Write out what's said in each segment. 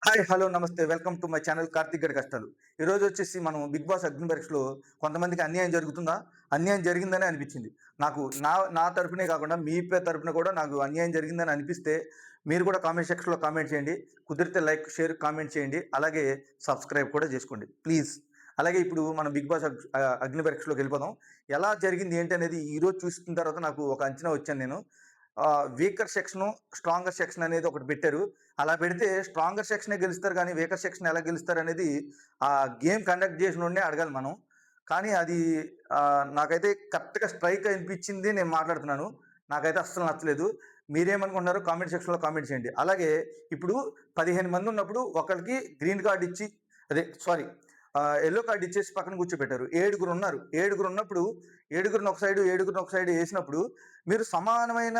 Hi, hello, నమస్తే. Welcome to my channel Karthik గడి కష్టాలు. ఈరోజు వచ్చేసి మనం 'బిగ్ బాస్' అగ్ని పరీక్షలో కొంతమందికి అన్యాయం జరుగుతుందా? అన్యాయం జరిగిందనే అనిపించింది. నాకు నా తరపునే కాకుండా మీ తరపున కూడా నాకు అన్యాయం జరిగిందని అనిపిస్తే మీరు కూడా కామెంట్ సెక్షన్‌లో కామెంట్ చేయండి. కుదిరితే లైక్, షేర్, కామెంట్ చేయండి. అలాగే సబ్స్క్రైబ్ కూడా చేసుకోండి ప్లీజ్. అలాగే ఇప్పుడు మనం 'బిగ్ బాస్' అగ్ని పరీక్షలోకి వెళ్ళిపోదాం. ఎలా జరిగింది ఏంటి అనేది ఈరోజు చూసిన తర్వాత నాకు ఒక అంచనా వచ్చాను నేను. వీకర్ సెక్షను, స్ట్రాంగర్ సెక్షన్ అనేది ఒకటి పెట్టారు. అలా పెడితే స్ట్రాంగర్ సెక్షనే గెలుస్తారు గానీ, వీకర్ సెక్షన్ ఎలా గెలుస్తారనేది గేమ్ కండక్ట్ చేసినోడినే అడగాలి మనం. కానీ అది నాకైతే కరెక్ట్‌గా స్ట్రైక్ అనిపించింది నేను మాట్లాడుతున్నాను. నాకైతే అస్సలు నచ్చలేదు. మీరేమనుకుంటున్నారో కామెంట్ సెక్షన్‌లో కామెంట్ చేయండి. అలాగే ఇప్పుడు 15 మందున్నప్పుడు ఒకళ్ళకి గ్రీన్ కార్డ్ ఇచ్చి అదే సారీ యెల్లో కార్డ్ ఇచ్చేసి పక్కన కూర్చోబెట్టారు. ఏడుగురున్నారు. ఏడుగురున్నప్పుడు ఏడుగురిని ఒక సైడ్ ఏసినప్పుడు మీరు సమానమైన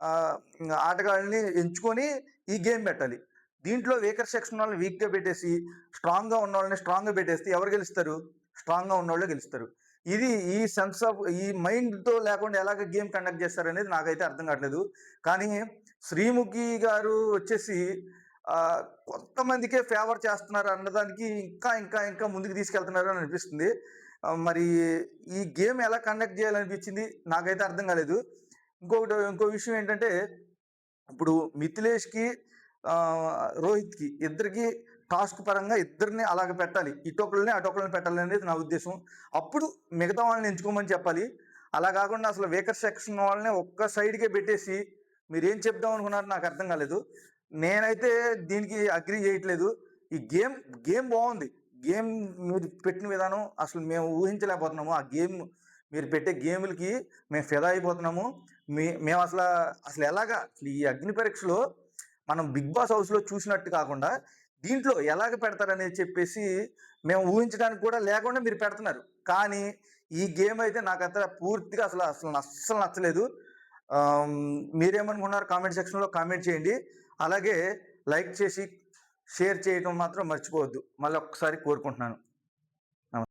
ఆహ్, ఆటగాళ్ళని ఎంచుకొని ఈ గేమ్ పెట్టాలి. దీంట్లో వీకర్ సెక్షన్ వాళ్ళని వీక్‌గా పెట్టేసి, స్ట్రాంగ్‌గా ఉన్నోళ్ళని స్ట్రాంగ్‌గా పెట్టేస్తే ఎవరు గెలుస్తారు? స్ట్రాంగ్‌గా ఉన్నోళ్ళే గెలుస్తారు. ఇది ఈ సెన్స్ ఆఫ్ ఈ మైండ్‌తో లేకుండా ఎలాగ గేమ్ కండక్ట్ చేస్తారనేది నాకైతే అర్థం కావట్లేదు. కానీ శ్రీముఖి గారు వచ్చేసి ఆహ్, కొంతమందికే ఫేవర్ చేస్తున్నారు అన్నదానికి ఇంకా ముందుకు తీసుకెళ్తున్నారు అని అనిపిస్తుంది. మరి ఈ గేమ్ ఎలా కండక్ట్ చేయాలనిపించింది నాకైతే అర్థం కాలేదు. ఇంకో విషయం ఏంటంటే, ఇప్పుడు మిథిలేష్‌కి, రోహిత్‌కి ఇద్దరికీ టాస్క్ పరంగా ఇద్దరిని అలాగ పెట్టాలి. ఇటొకళ్ళని, అటొకళ్ళని పెట్టాలనేది నా ఉద్దేశం. అప్పుడు మిగతా వాళ్ళని ఎంచుకోమని చెప్పాలి. అలా కాకుండా అసలు వీకర్ సెక్షన్ వాళ్ళని ఒక్క సైడ్‌కే పెట్టేసి మీరేం చెప్దాం అనుకున్నారో నాకు అర్థం కాలేదు. నేనైతే దీనికి అగ్రీ చేయట్లేదు. ఈ గేమ్ బావుంది. గేమ్ మీరు పెట్టిన విధానం అసలు మేము ఊహించలేకపోతున్నాము. ఆ గేమ్ మీరు పెట్టే గేములకి మేము ఫిదా అయిపోతున్నాము. మేము అసలు ఎలాగా అసలు ఈ అగ్ని పరీక్షలో మనం 'బిగ్ బాస్' హౌస్‌లో చూసినట్టు కాకుండా, దీంట్లో ఎలాగ పెడతారనేది చెప్పేసి మేము ఊహించడానికి కూడా లేకుండా మీరు పెడుతున్నారు. కానీ ఈ గేమ్ అయితే నాకంత పూర్తిగా అస్సలు నచ్చలేదు. మీరేమనుకున్నారో కామెంట్ సెక్షన్‌లో కామెంట్ చేయండి. అలాగే లైక్ చేసి, షేర్ చేయడం మాత్రం మర్చిపోవద్దు. మళ్ళొక్కసారి కోరుకుంటున్నాను.